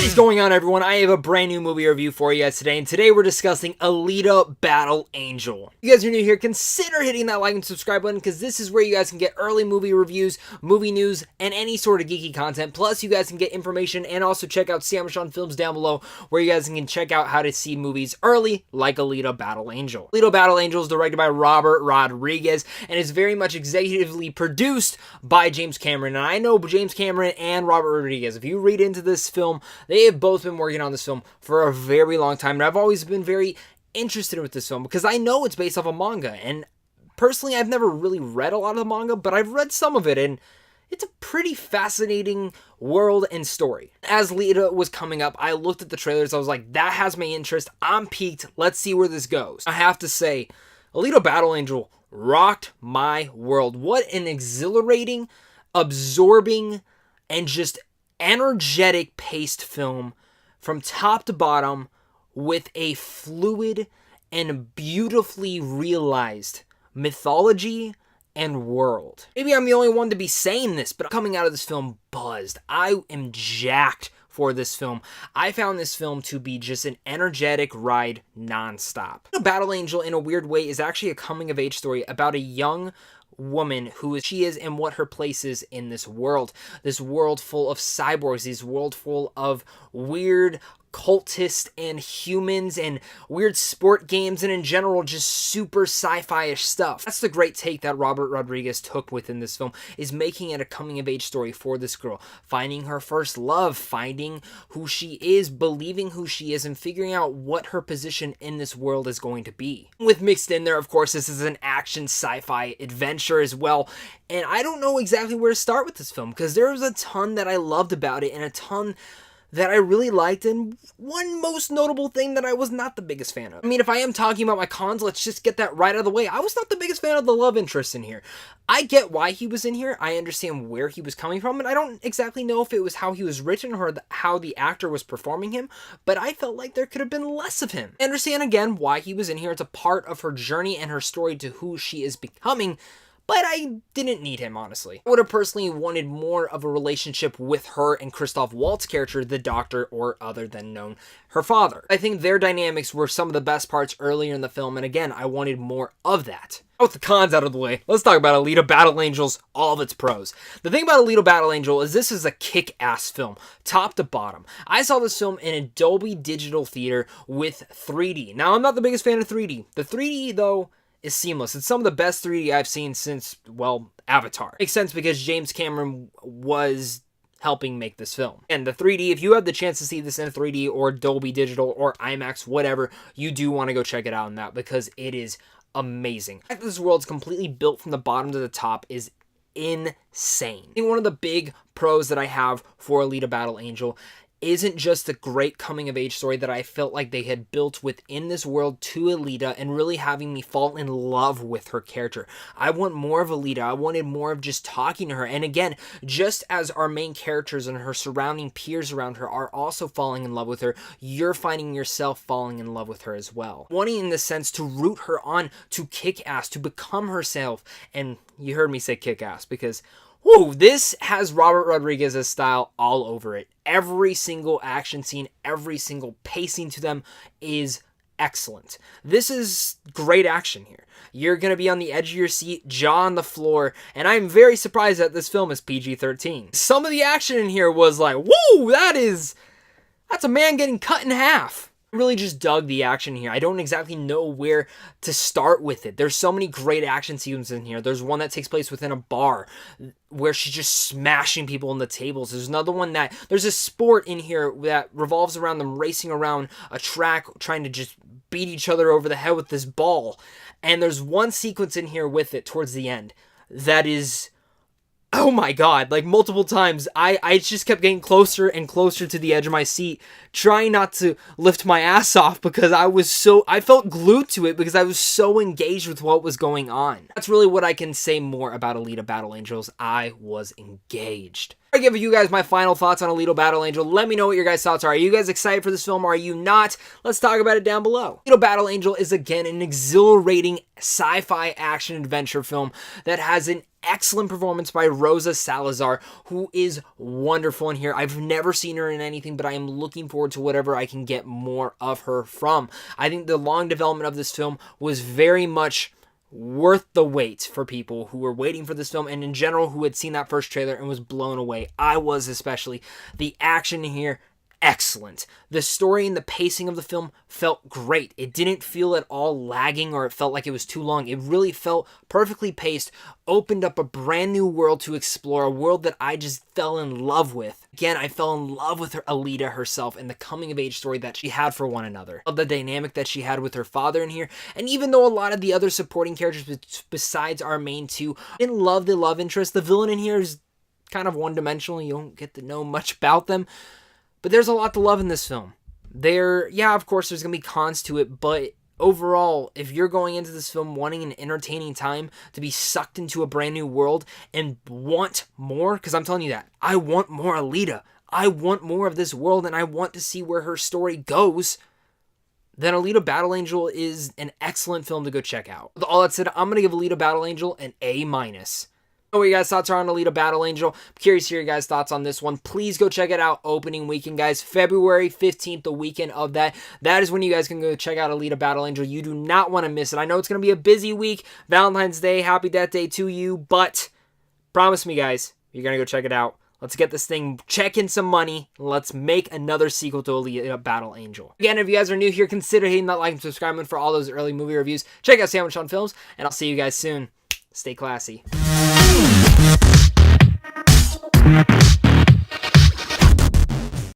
What is going on, everyone? I have a brand new movie review for you guys today, and today we're discussing Alita Battle Angel. If you guys are new here, consider hitting that like and subscribe button, because this is where you guys can get early movie reviews, movie news, and any sort of geeky content. Plus, you guys can get information and also check out Sam Films down below, where you guys can check out how to see movies early, like Alita Battle Angel. Alita Battle Angel is directed by Robert Rodriguez, and is very much executively produced by James Cameron. And I know James Cameron and Robert Rodriguez, if you read into this film, they have both been working on this film for a very long time, and I've always been very interested with this film because I know it's based off a manga, and personally I've never really read a lot of the manga, but I've read some of it, and it's a pretty fascinating world and story. As Alita was coming up, I looked at the trailers, I was like, that has my interest, I'm piqued, let's see where this goes. I have to say, Alita Battle Angel rocked my world. What an exhilarating, absorbing, and just energetic paced film from top to bottom, with a fluid and beautifully realized mythology and world. Maybe I'm the only one to be saying this, but coming out of this film buzzed. I am jacked for this film. I found this film to be just an energetic ride nonstop. Battle Angel, in a weird way, is actually a coming-of-age story about a young woman, who she is and what her place is in this world full of cyborgs, this world full of weird cultists and humans and weird sport games, and in general just super sci-fi-ish stuff. That's the great take that Robert Rodriguez took within this film, is making it a coming-of-age story for this girl, finding her first love, finding who she is, believing who she is, and figuring out what her position in this world is going to be. With mixed in there, of course, this is an action sci-fi adventure as well, and I don't know exactly where to start with this film, because there was a ton that I loved about it, and a ton that I really liked, and one most notable thing that I was not the biggest fan of. I mean, if I am talking about my cons, let's just get that right out of the way. I was not the biggest fan of the love interest in here. I get why he was in here, I understand where he was coming from, and I don't exactly know if it was how he was written or how the actor was performing him, but I felt like there could have been less of him. I understand again why he was in here. It's a part of her journey and her story to who she is becoming, but I didn't need him, honestly. I would have personally wanted more of a relationship with her and Christoph Waltz's character, the Doctor, or other than known, her father. I think their dynamics were some of the best parts earlier in the film, and again, I wanted more of that. With the cons out of the way, let's talk about Alita Battle Angel's all of its pros. The thing about Alita Battle Angel is this is a kick-ass film, top to bottom. I saw this film in a Dolby Digital Theater with 3D. Now, I'm not the biggest fan of 3D. The 3D, though, is seamless. It's some of the best 3D I've seen since, well, Avatar. Makes sense because James Cameron was helping make this film. And the 3D, if you have the chance to see this in 3D or Dolby Digital or IMAX, whatever, you do want to go check it out in that, because it is amazing. The fact that this world's completely built from the bottom to the top is insane. I think one of the big pros that I have for Alita Battle Angel isn't just a great coming-of-age story that I felt like they had built within this world to Alita and really having me fall in love with her character. I want more of Alita. I wanted more of just talking to her. And again, just as our main characters and her surrounding peers around her are also falling in love with her, you're finding yourself falling in love with her as well. Wanting, in the sense, to root her on, to kick ass, to become herself. And you heard me say kick ass because, whoa, this has Robert Rodriguez's style all over it. Every single action scene, every single pacing to them is excellent. This is great action here. You're going to be on the edge of your seat, jaw on the floor, and I'm very surprised that this film is PG-13. Some of the action in here was like, whoa, that's a man getting cut in half. Really just dug the action here. I don't exactly know where to start with it. There's so many great action sequences in here. There's one that takes place within a bar where she's just smashing people on the tables. There's another one there's a sport in here that revolves around them racing around a track trying to just beat each other over the head with this ball. And there's one sequence in here with it towards the end that is, oh my god, like multiple times, I just kept getting closer and closer to the edge of my seat, trying not to lift my ass off because I felt glued to it because I was so engaged with what was going on. That's really what I can say more about Alita Battle Angels. I was engaged. I give you guys my final thoughts on Alita Battle Angel. Let me know what your guys' thoughts are. Are you guys excited for this film or are you not? Let's talk about it down below. Alita Battle Angel is again an exhilarating sci-fi action adventure film that has an excellent performance by Rosa Salazar, who is wonderful in here. I've never seen her in anything, but I am looking forward to whatever I can get more of her from. I think the long development of this film was very much worth the wait for people who were waiting for this film, and in general who had seen that first trailer and was blown away. I was especially. The action here, excellent. The story and the pacing of the film felt great. It didn't feel at all lagging or it felt like it was too long. It really felt perfectly paced, opened up a brand new world to explore, a world that I just fell in love with. Again, I fell in love with her, Alita herself, and the coming-of-age story that she had for one another. The dynamic that she had with her father in here, and even though a lot of the other supporting characters besides our main two, I didn't love the love interest. The villain in here is kind of one-dimensional. You don't get to know much about them. But there's a lot to love in this film. Yeah, of course, there's going to be cons to it, but overall, if you're going into this film wanting an entertaining time to be sucked into a brand new world and want more, because I'm telling you that, I want more Alita. I want more of this world, and I want to see where her story goes, then Alita Battle Angel is an excellent film to go check out. With all that said, I'm going to give Alita Battle Angel an A-. What your guys' thoughts are on Alita Battle Angel? I'm curious to hear your guys' thoughts on this one. Please go check it out opening weekend, guys. February 15th, the weekend of that. That is when you guys can go check out Alita Battle Angel. You do not want to miss it. I know it's going to be a busy week. Valentine's Day, happy Death Day to you. But promise me, guys, you're going to go check it out. Let's get this thing, check in some money. Let's make another sequel to Alita Battle Angel. Again, if you guys are new here, consider hitting that like and subscribe button for all those early movie reviews. Check out Sandwich on Films, and I'll see you guys soon. Stay classy.